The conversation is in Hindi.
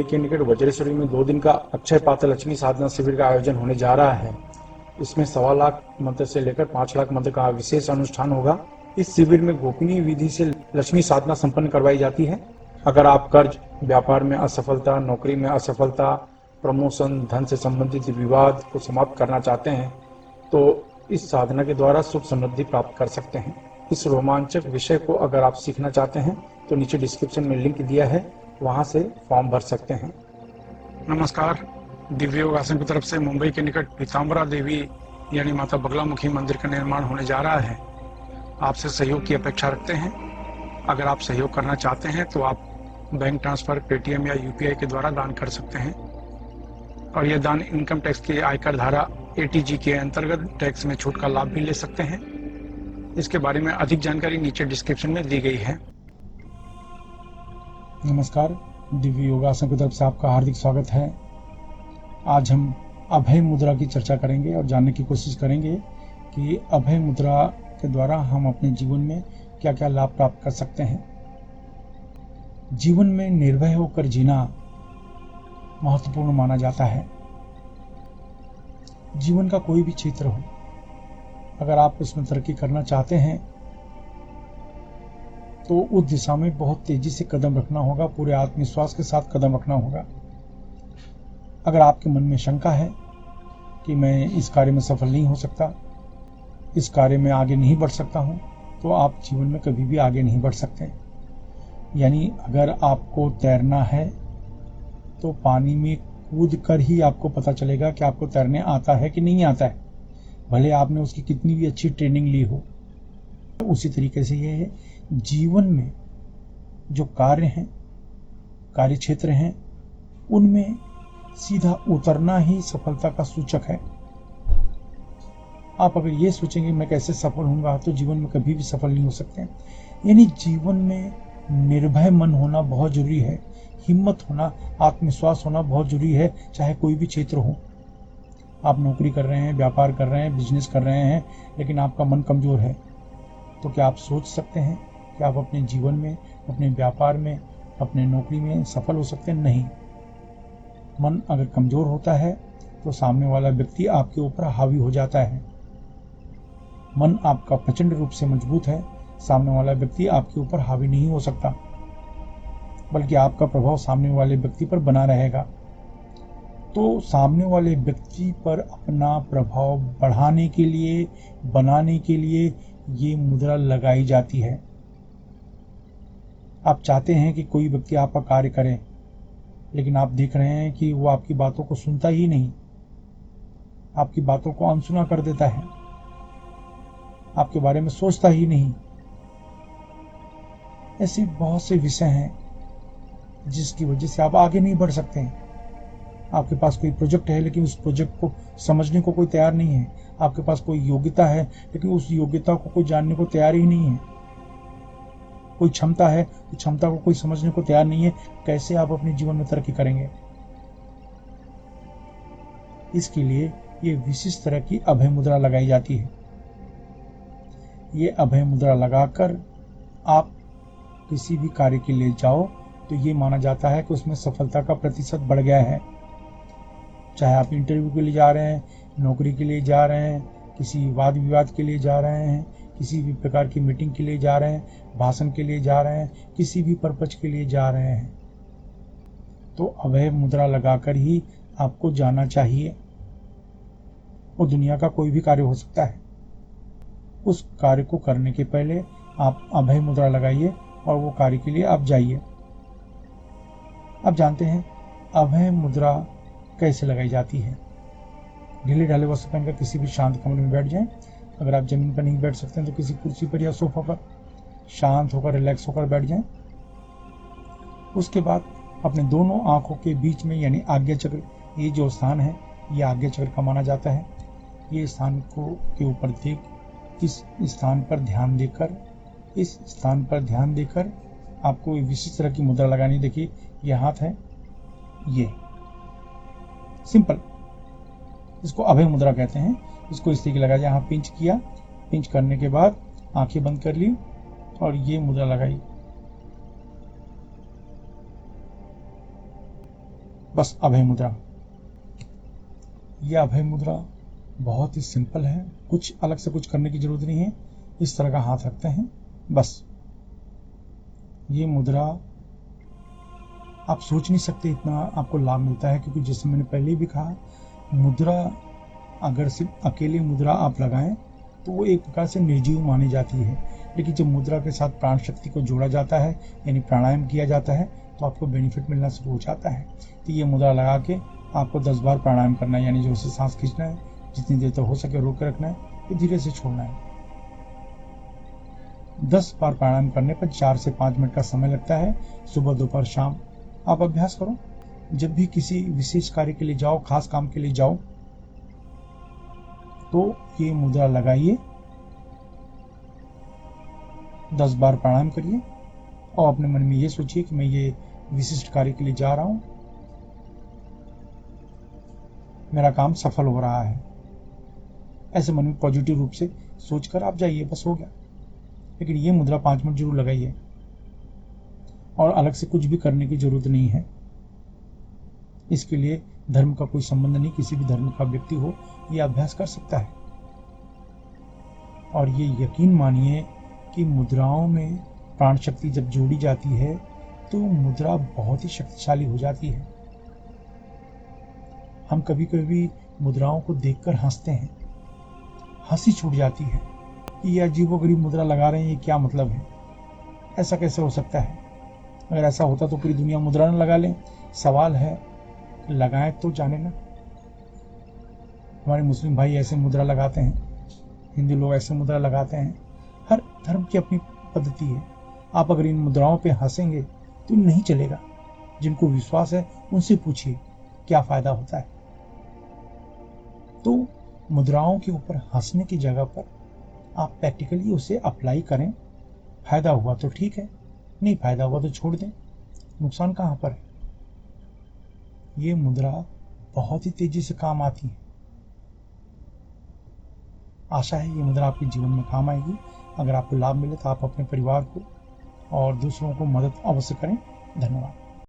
के निकट वज्रेश्वरी में 2 दिन का अक्षय पात्र लक्ष्मी साधना शिविर का आयोजन होने जा रहा है। इसमें 1.25 लाख मंत्र से लेकर 5 लाख मंत्र का विशेष अनुष्ठान होगा। इस शिविर में गोपनीय विधि से लक्ष्मी साधना संपन्न करवाई जाती है। अगर आप कर्ज, व्यापार में असफलता, नौकरी में असफलता, प्रमोशन, धन से संबंधित विवाद को समाप्त करना चाहते हैं तो इस साधना के द्वारा सुख समृद्धि प्राप्त कर सकते हैं। इस रोमांचक विषय को अगर आप सीखना चाहते हैं तो नीचे डिस्क्रिप्शन में लिंक दिया है, वहां से फॉर्म भर सकते हैं। नमस्कार। दिव्य योगासन की तरफ से मुंबई के निकट पीताम्बरा देवी यानी माता बगलामुखी मंदिर का निर्माण होने जा रहा है। आपसे सहयोग की अपेक्षा रखते हैं। अगर आप सहयोग करना चाहते हैं तो आप बैंक ट्रांसफर, पेटीएम या यूपीआई के द्वारा दान कर सकते हैं और यह दान इनकम टैक्स के आयकर धारा एटीजी के अंतर्गत टैक्स में छूट का लाभ भी ले सकते हैं। इसके बारे में अधिक जानकारी नीचे डिस्क्रिप्शन में दी गई है। नमस्कार। दिव्य योगासन की तरफ से आपका हार्दिक स्वागत है। आज हम अभय मुद्रा की चर्चा करेंगे और जानने की कोशिश करेंगे कि अभय मुद्रा के द्वारा हम अपने जीवन में क्या क्या लाभ प्राप्त कर सकते हैं। जीवन में निर्भय होकर जीना महत्वपूर्ण माना जाता है। जीवन का कोई भी क्षेत्र हो, अगर आप उसमें तरक्की करना चाहते हैं तो उस दिशा में बहुत तेजी से कदम रखना होगा, पूरे आत्मविश्वास के साथ कदम रखना होगा। अगर आपके मन में शंका है कि मैं इस कार्य में सफल नहीं हो सकता, इस कार्य में आगे नहीं बढ़ सकता हूं, तो आप जीवन में कभी भी आगे नहीं बढ़ सकते। यानी अगर आपको तैरना है तो पानी में कूद कर ही आपको पता चलेगा कि आपको तैरने आता है कि नहीं आता है, भले आपने उसकी कितनी भी अच्छी ट्रेनिंग ली हो। तो उसी तरीके से ये है, जीवन में जो कार्य हैं, कार्य क्षेत्र हैं, उनमें सीधा उतरना ही सफलता का सूचक है। आप अगर ये सोचेंगे मैं कैसे सफल होऊंगा, तो जीवन में कभी भी सफल नहीं हो सकते। यानी जीवन में निर्भय मन होना बहुत जरूरी है, हिम्मत होना, आत्मविश्वास होना बहुत जरूरी है, चाहे कोई भी क्षेत्र हो। आप नौकरी कर रहे हैं, व्यापार कर रहे हैं, बिजनेस कर रहे हैं, लेकिन आपका मन कमजोर है, तो क्या आप सोच सकते हैं कि आप अपने जीवन में, अपने व्यापार में, अपने नौकरी में सफल हो सकते हैं? नहीं। मन अगर कमजोर होता है तो सामने वाला व्यक्ति आपके ऊपर हावी हो जाता है। मन आपका प्रचंड रूप से मजबूत है, सामने वाला व्यक्ति आपके ऊपर हावी नहीं हो सकता, बल्कि आपका प्रभाव सामने वाले व्यक्ति पर बना रहेगा। तो सामने वाले व्यक्ति पर अपना प्रभाव बढ़ाने के लिए, बनाने के लिए ये मुद्रा लगाई जाती है। आप चाहते हैं कि कोई व्यक्ति आपका कार्य करे, लेकिन आप देख रहे हैं कि वो आपकी बातों को सुनता ही नहीं, आपकी बातों को अनसुना कर देता है, आपके बारे में सोचता ही नहीं। ऐसे बहुत से विषय हैं जिसकी वजह से आप आगे नहीं बढ़ सकते हैं। आपके पास कोई प्रोजेक्ट है, लेकिन उस प्रोजेक्ट को समझने को कोई तैयार नहीं है। आपके पास कोई योग्यता है, लेकिन उस योग्यता को कोई जानने को तैयार ही नहीं है। कोई क्षमता है, उस क्षमता को कोई समझने को तैयार नहीं है। कैसे आप अपने जीवन में तरक्की करेंगे? इसके लिए ये विशिष्ट तरह की अभय मुद्रा लगाई जाती है। ये अभय मुद्रा लगाकर आप किसी भी कार्य के लिए जाओ तो ये माना जाता है कि उसमें सफलता का प्रतिशत बढ़ गया है। चाहे आप इंटरव्यू के लिए जा रहे हैं, नौकरी के लिए जा रहे हैं, किसी वाद विवाद के लिए जा रहे हैं, किसी भी प्रकार की मीटिंग के लिए जा रहे हैं, भाषण के लिए जा रहे हैं, किसी भी पर्पज के लिए जा रहे हैं, तो अभय मुद्रा लगाकर ही आपको जाना चाहिए। वो दुनिया का कोई भी कार्य हो सकता है। उस कार्य को करने के पहले आप अभय मुद्रा लगाइए और वो कार्य के लिए आप जाइए। अब जानते हैं अभय मुद्रा कैसे लगाई जाती है। ढीले ढाले वस्त्र पहनकर किसी भी शांत कमरे में बैठ जाएं। अगर आप जमीन पर नहीं बैठ सकते हैं तो किसी कुर्सी पर या सोफा पर शांत होकर, रिलैक्स होकर बैठ जाएं। उसके बाद अपने दोनों आंखों के बीच में, यानी आज्ञा चक्र, ये जो स्थान है ये आज्ञा चक्र का माना जाता है। ये स्थान को के ऊपर देख, इस स्थान पर ध्यान देकर, इस स्थान पर ध्यान देकर आपको विशिष्ट तरह की मुद्रा लगानी। देखिए ये हाथ है, ये सिंपल, इसको अभय मुद्रा कहते हैं। इसको इस तरीके लगाया, यहाँ पिंच किया, पिंच करने के बाद आंखें बंद कर ली और ये मुद्रा लगाई। बस अभय मुद्रा। यह अभय मुद्रा बहुत ही सिंपल है, कुछ अलग से कुछ करने की जरूरत नहीं है। इस तरह का हाथ रखते हैं, बस। ये मुद्रा आप सोच नहीं सकते इतना आपको लाभ मिलता है, क्योंकि जैसे मैंने पहले भी कहा, मुद्रा अगर सिर्फ अकेली मुद्रा आप लगाएं तो वो एक प्रकार से निर्जीव मानी जाती है, लेकिन जब मुद्रा के साथ प्राण शक्ति को जोड़ा जाता है, यानी प्राणायाम किया जाता है, तो आपको बेनिफिट मिलना शुरू हो जाता है। तो ये मुद्रा लगा के आपको 10 बार प्राणायाम करना है, यानी जो उसे सांस खींचना है, जितनी देर तक हो सके रोक के रखना है, फिर धीरे से छोड़ना है। 10 बार प्राणायाम करने पर 4 से 5 मिनट का समय लगता है, सुबह दोपहर शाम। आप अभ्यास करो। जब भी किसी विशेष कार्य के लिए जाओ, खास काम के लिए जाओ, तो ये मुद्रा लगाइए, 10 बार प्राणायाम करिए और अपने मन में ये सोचिए कि मैं ये विशिष्ट कार्य के लिए जा रहा हूं, मेरा काम सफल हो रहा है। ऐसे मन में पॉजिटिव रूप से सोचकर आप जाइए, बस हो गया। लेकिन ये मुद्रा 5 मिनट जरूर लगाइए और अलग से कुछ भी करने की जरूरत नहीं है। इसके लिए धर्म का कोई संबंध नहीं, किसी भी धर्म का व्यक्ति हो यह अभ्यास कर सकता है। और ये यकीन मानिए कि मुद्राओं में प्राण शक्ति जब जोड़ी जाती है तो मुद्रा बहुत ही शक्तिशाली हो जाती है। हम कभी कभी मुद्राओं को देखकर हंसते हैं, हंसी छूट जाती है कि ये अजीबोगरीब मुद्रा लगा रहे हैं, ये क्या मतलब है, ऐसा कैसे हो सकता है। अगर ऐसा होता तो पूरी दुनिया मुद्रा न लगा लें। सवाल है लगाएं तो जाने ना। हमारे मुस्लिम भाई ऐसे मुद्रा लगाते हैं, हिंदू लोग ऐसे मुद्रा लगाते हैं। हर धर्म की अपनी पद्धति है। आप अगर इन मुद्राओं पे हंसेंगे तो नहीं चलेगा। जिनको विश्वास है उनसे पूछिए क्या फायदा होता है। तो मुद्राओं के ऊपर हंसने की जगह पर आप प्रैक्टिकली उसे अप्लाई करें। फायदा हुआ तो ठीक है, नहीं फायदा हुआ तो छोड़ दें। नुकसान कहां पर है। ये मुद्रा बहुत ही तेजी से काम आती है। आशा है ये मुद्रा आपके जीवन में काम आएगी। अगर आपको लाभ मिले तो आप अपने परिवार को और दूसरों को मदद अवश्य करें। धन्यवाद।